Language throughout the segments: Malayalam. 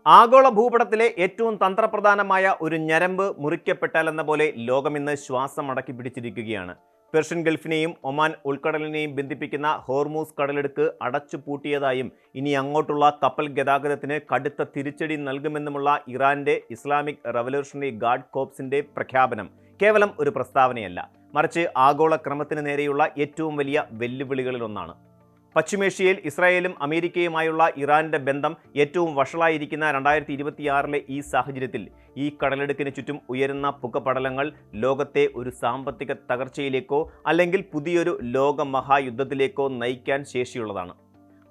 ആഗോള ഭൂപടത്തിലെ ഏറ്റവും തന്ത്രപ്രധാനമായ ഒരു ഞരമ്പ് മുറിക്കപ്പെട്ടാലെന്ന പോലെ ലോകമിന്ന് ശ്വാസം അടക്കി പിടിച്ചിരിക്കുകയാണ്. പെർഷ്യൻ ഗൾഫിനെയും ഒമാൻ ഉൾക്കടലിനെയും ബന്ധിപ്പിക്കുന്ന ഹോർമൂസ് കടലിടുക്ക് അടച്ചുപൂട്ടിയതായും ഇനി അങ്ങോട്ടുള്ള കപ്പൽ ഗതാഗതത്തിന് കടുത്ത തിരിച്ചടി നൽകുമെന്നുമുള്ള ഇറാന്റെ ഇസ്ലാമിക് റവല്യൂഷണറി ഗാർഡ് കോർപ്സിന്റെ പ്രഖ്യാപനം കേവലം ഒരു പ്രസ്താവനയല്ല, മറിച്ച് ആഗോള ക്രമത്തിന് നേരെയുള്ള ഏറ്റവും വലിയ വെല്ലുവിളികളിലൊന്നാണ്. പശ്ചിമേഷ്യയിൽ ഇസ്രായേലും അമേരിക്കയുമായുള്ള ഇറാന്റെ ബന്ധം ഏറ്റവും വഷളായിരിക്കുന്ന 2026 ഈ സാഹചര്യത്തിൽ ഈ കടലിടുക്കിന് ചുറ്റും ഉയരുന്ന പുകപടലങ്ങൾ ലോകത്തെ ഒരു സാമ്പത്തിക തകർച്ചയിലേക്കോ അല്ലെങ്കിൽ പുതിയൊരു ലോക മഹായുദ്ധത്തിലേക്കോ നയിക്കാൻ ശേഷിയുള്ളതാണ്.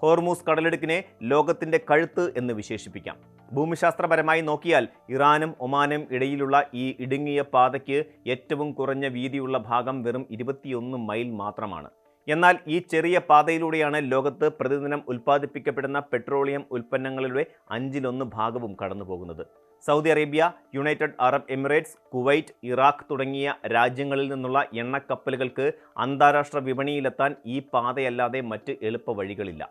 ഹോർമൂസ് കടലിടുക്കിനെ ലോകത്തിന്റെ കഴുത്ത് എന്ന് വിശേഷിപ്പിക്കാം. ഭൂമിശാസ്ത്രപരമായി നോക്കിയാൽ ഇറാനും ഒമാനും ഇടയിലുള്ള ഈ ഇടുങ്ങിയ പാതയ്ക്ക് ഏറ്റവും കുറഞ്ഞ വീതിയുള്ള ഭാഗം വെറും 21 മൈൽ മാത്രമാണ്. എന്നാൽ ഈ ചെറിയ പാതയിലൂടെയാണ് ലോകത്ത് പ്രതിദിനം ഉൽപ്പാദിപ്പിക്കപ്പെടുന്ന പെട്രോളിയം ഉൽപ്പന്നങ്ങളുടെ 1/5 ഭാഗവും കടന്നു പോകുന്നത്. Saudi Arabia, United Arab Emirates, Kuwait, Iraq തുടങ്ങിയ രാജ്യങ്ങളിൽ നിന്നുള്ള എണ്ണക്കപ്പലുകൾക്ക് അന്താരാഷ്ട്ര വിപണിയിലെത്താൻ ഈ പാതയല്ലാതെ മറ്റ് എളുപ്പ വഴികളില്ല.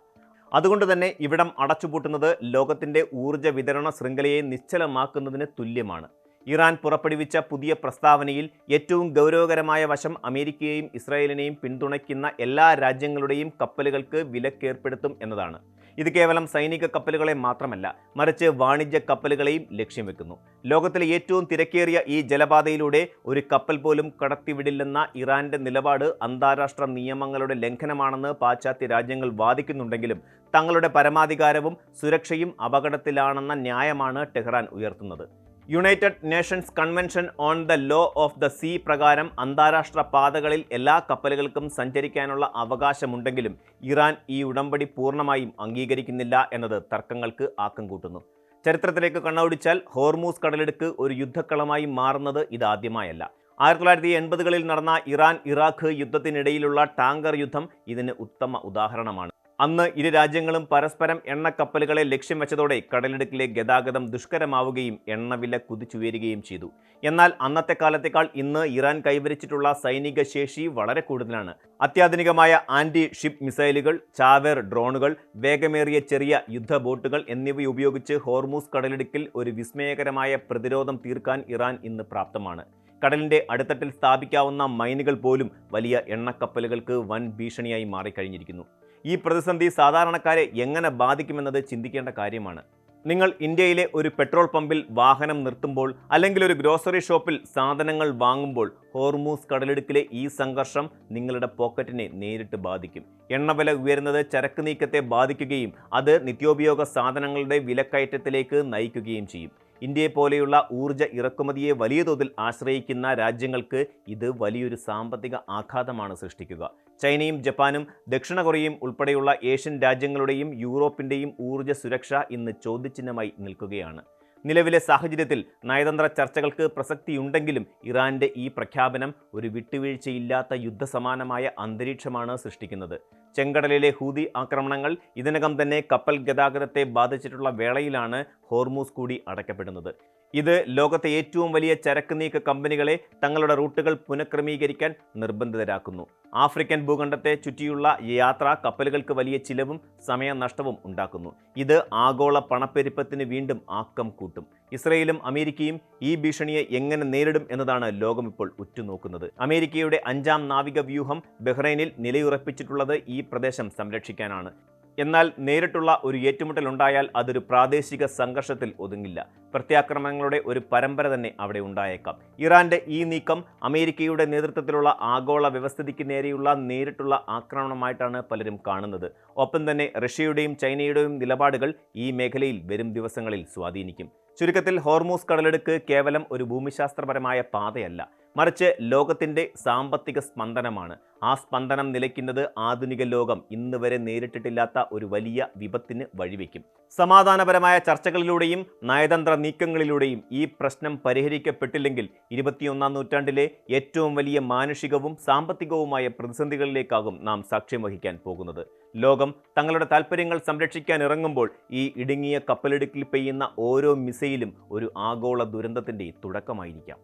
അതുകൊണ്ട് തന്നെ ഇവിടം അടച്ചുപൂട്ടുന്നത് ലോകത്തിൻ്റെ ഊർജ്ജ വിതരണ ശൃംഖലയെ നിശ്ചലമാക്കുന്നതിന് തുല്യമാണ്. ഇറാൻ പുറപ്പെടുവിച്ച പുതിയ പ്രസ്താവനയിൽ ഏറ്റവും ഗൗരവകരമായ വശം അമേരിക്കയെയും ഇസ്രായേലിനെയും പിന്തുണയ്ക്കുന്ന എല്ലാ രാജ്യങ്ങളുടെയും കപ്പലുകൾക്ക് വിലക്കേർപ്പെടുത്തും എന്നതാണ്. ഇത് കേവലം സൈനിക കപ്പലുകളെ മാത്രമല്ല, മറിച്ച് വാണിജ്യ കപ്പലുകളെയും ലക്ഷ്യം വെക്കുന്നു. ലോകത്തിലെ ഏറ്റവും തിരക്കേറിയ ഈ ജലപാതയിലൂടെ ഒരു കപ്പൽ പോലും കടത്തിവിടില്ലെന്ന ഇറാന്റെ നിലപാട് അന്താരാഷ്ട്ര നിയമങ്ങളുടെ ലംഘനമാണെന്ന് പാശ്ചാത്യ രാജ്യങ്ങൾ വാദിക്കുന്നുണ്ടെങ്കിലും തങ്ങളുടെ പരമാധികാരവും സുരക്ഷയും അപകടത്തിലാണെന്ന ന്യായമാണ് ടെഹ്റാൻ ഉയർത്തുന്നത്. United Nations convention on the law of the sea പ്രകാരം അന്താരാഷ്ട്ര പാതകളിൽ എല്ലാ കപ്പലുകൾക്കും സഞ്ചരിക്കാനുള്ള അവകാശമുണ്ടെങ്കിലും ഇറാൻ ഈ ഉടമ്പടി പൂർണ്ണമായും അംഗീകരിക്കുന്നില്ല എന്നത് തർക്കങ്ങൾക്ക് ആക്കം കൂട്ടുന്നു. ചരിത്രത്തിലേക്ക് കണ്ണോടിച്ചാൽ ഹോർമൂസ് കടലിടുക്ക് ഒരു യുദ്ധക്കളമായി മാറുന്നത് ഇതാദ്യമായല്ല. 1980കളിൽ നടന്ന ഇറാൻ-ഇറാഖ് യുദ്ധത്തിനിടയിലുള്ള ടാങ്കർ യുദ്ധം ഇതിന് ഉത്തമ ഉദാഹരണമാണ്. അന്ന് ഇരു രാജ്യങ്ങളും പരസ്പരം എണ്ണക്കപ്പലുകളെ ലക്ഷ്യം വെച്ചതോടെ കടലിടുക്കിലെ ഗതാഗതം ദുഷ്കരമാവുകയും എണ്ണവില കുതിച്ചുയരുകയും ചെയ്തു. എന്നാൽ അന്നത്തെ കാലത്തേക്കാൾ ഇന്ന് ഇറാൻ കൈവരിച്ചിട്ടുള്ള സൈനിക ശേഷി വളരെ കൂടുതലാണ്. അത്യാധുനികമായ ആന്റി ഷിപ്പ് മിസൈലുകൾ, ചാവേർ ഡ്രോണുകൾ, വേഗമേറിയ ചെറിയ യുദ്ധ ബോട്ടുകൾ എന്നിവ ഉപയോഗിച്ച് ഹോർമൂസ് കടലിടുക്കിൽ ഒരു വിസ്മയകരമായ പ്രതിരോധം തീർക്കാൻ ഇറാൻ ഇന്ന് പ്രാപ്തമാണ്. കടലിന്റെ അടിത്തട്ടിൽ സ്ഥാപിക്കാവുന്ന മൈനുകൾ പോലും വലിയ എണ്ണക്കപ്പലുകൾക്ക് വൻ ഭീഷണിയായി മാറിക്കഴിഞ്ഞിരിക്കുന്നു. ഈ പ്രതിസന്ധി സാധാരണക്കാരെ എങ്ങനെ ബാധിക്കുമെന്നത് ചിന്തിക്കേണ്ട കാര്യമാണ്. നിങ്ങൾ ഇന്ത്യയിലെ ഒരു പെട്രോൾ പമ്പിൽ വാഹനം നിർത്തുമ്പോൾ അല്ലെങ്കിൽ ഒരു ഗ്രോസറി ഷോപ്പിൽ സാധനങ്ങൾ വാങ്ങുമ്പോൾ ഹോർമൂസ് കടലിടുക്കിലെ ഈ സംഘർഷം നിങ്ങളുടെ പോക്കറ്റിനെ നേരിട്ട് ബാധിക്കും. എണ്ണവില ഉയരുന്നത് ചരക്ക് നീക്കത്തെ ബാധിക്കുകയും അത് നിത്യോപയോഗ സാധനങ്ങളുടെ വിലക്കയറ്റത്തിലേക്ക് നയിക്കുകയും ചെയ്യും. ഇന്ത്യയെ പോലെയുള്ള ഊർജ്ജ ഇറക്കുമതിയെ വലിയ തോതിൽ ആശ്രയിക്കുന്ന രാജ്യങ്ങൾക്ക് ഇത് വലിയൊരു സാമ്പത്തിക ആഘാതമാണ് സൃഷ്ടിക്കുക. ചൈനയും ജപ്പാനും ദക്ഷിണ കൊറിയയും ഉൾപ്പെടെയുള്ള ഏഷ്യൻ രാജ്യങ്ങളുടെയും യൂറോപ്പിൻ്റെയും ഊർജ്ജ സുരക്ഷ ഇന്ന് ചോദ്യചിഹ്നമായി നിൽക്കുകയാണ്. നിലവിലെ സാഹചര്യത്തിൽ നയതന്ത്ര ചർച്ചകൾക്ക് പ്രസക്തിയുണ്ടെങ്കിലും ഇറാന്റെ ഈ പ്രഖ്യാപനം ഒരു വിട്ടുവീഴ്ചയില്ലാത്ത യുദ്ധസമാനമായ അന്തരീക്ഷമാണ് സൃഷ്ടിക്കുന്നത്. ചെങ്കടലിലെ ഹൂതി ആക്രമണങ്ങൾ ഇതിനകം തന്നെ കപ്പൽ ഗതാഗതത്തെ ബാധിച്ചിട്ടുള്ള വേളയിലാണ് ഹോർമൂസ് കൂടി അടയ്ക്കപ്പെടുന്നത്. ഇത് ലോകത്തെ ഏറ്റവും വലിയ ചരക്ക് നീക്ക കമ്പനികളെ തങ്ങളുടെ റൂട്ടുകൾ പുനഃക്രമീകരിക്കാൻ നിർബന്ധിതരാക്കുന്നു. ആഫ്രിക്കൻ ഭൂഖണ്ഡത്തെ ചുറ്റിയുള്ള യാത്ര കപ്പലുകൾക്ക് വലിയ ചിലവും സമയനഷ്ടവും ഉണ്ടാക്കുന്നു. ഇത് ആഗോള പണപ്പെരുപ്പത്തിന് വീണ്ടും ആക്കം കൂട്ടും. ഇസ്രയേലും അമേരിക്കയും ഈ ഭീഷണിയെ എങ്ങനെ നേരിടും എന്നതാണ് ലോകം ഇപ്പോൾ ഉറ്റുനോക്കുന്നത്. അമേരിക്കയുടെ 5ാം നാവിക വ്യൂഹം ബഹ്റൈനിൽ നിലയുറപ്പിച്ചിട്ടുള്ളത് ഈ പ്രദേശം സംരക്ഷിക്കാനാണ്. എന്നാൽ നേരിട്ടുള്ള ഒരു ഏറ്റുമുട്ടൽ ഉണ്ടായാൽ അതൊരു പ്രാദേശിക സംഘർഷത്തിൽ ഒതുങ്ങില്ല. പ്രത്യാക്രമണങ്ങളുടെ ഒരു പരമ്പര തന്നെ അവിടെ ഉണ്ടായേക്കാം. ഇറാന്റെ ഈ നീക്കം അമേരിക്കയുടെ നേതൃത്വത്തിലുള്ള ആഗോള വ്യവസ്ഥിതിക്ക് നേരെയുള്ള നേരിട്ടുള്ള ആക്രമണമായിട്ടാണ് പലരും കാണുന്നത്. ഒപ്പം തന്നെ റഷ്യയുടെയും ചൈനയുടെയും നിലപാടുകൾ ഈ മേഖലയിൽ വരും ദിവസങ്ങളിൽ സ്വാധീനിക്കും. ചുരുക്കത്തിൽ ഹോർമൂസ് കടലിടുക്ക് കേവലം ഒരു ഭൂമിശാസ്ത്രപരമായ പാതയല്ല, മറിച്ച് ലോകത്തിൻ്റെ സാമ്പത്തിക സ്പന്ദനമാണ്. ആ സ്പന്ദനം നിലയ്ക്കുന്നത് ആധുനിക ലോകം ഇന്ന് വരെ നേരിട്ടിട്ടില്ലാത്ത ഒരു വലിയ വിപത്തിന് വഴിവെക്കും. സമാധാനപരമായ ചർച്ചകളിലൂടെയും നയതന്ത്ര നീക്കങ്ങളിലൂടെയും ഈ പ്രശ്നം പരിഹരിക്കപ്പെട്ടില്ലെങ്കിൽ 21ാം നൂറ്റാണ്ടിലെ ഏറ്റവും വലിയ മാനുഷികവും സാമ്പത്തികവുമായ പ്രതിസന്ധികളിലേക്കാകും നാം സാക്ഷ്യം വഹിക്കാൻ പോകുന്നത്. ലോകം തങ്ങളുടെ താൽപ്പര്യങ്ങൾ സംരക്ഷിക്കാൻ ഇറങ്ങുമ്പോൾ ഈ ഇടുങ്ങിയ കപ്പലിടുക്കിൽ പെയ്യുന്ന ഓരോ മിസൈലും ഒരു ആഗോള ദുരന്തത്തിൻ്റെ തുടക്കമായിരിക്കാം.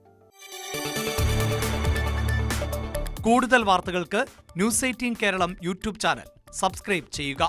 കൂടുതൽ വാർത്തകൾക്ക് news 18 Keralam YouTube channel subscribe ചെയ്യുക.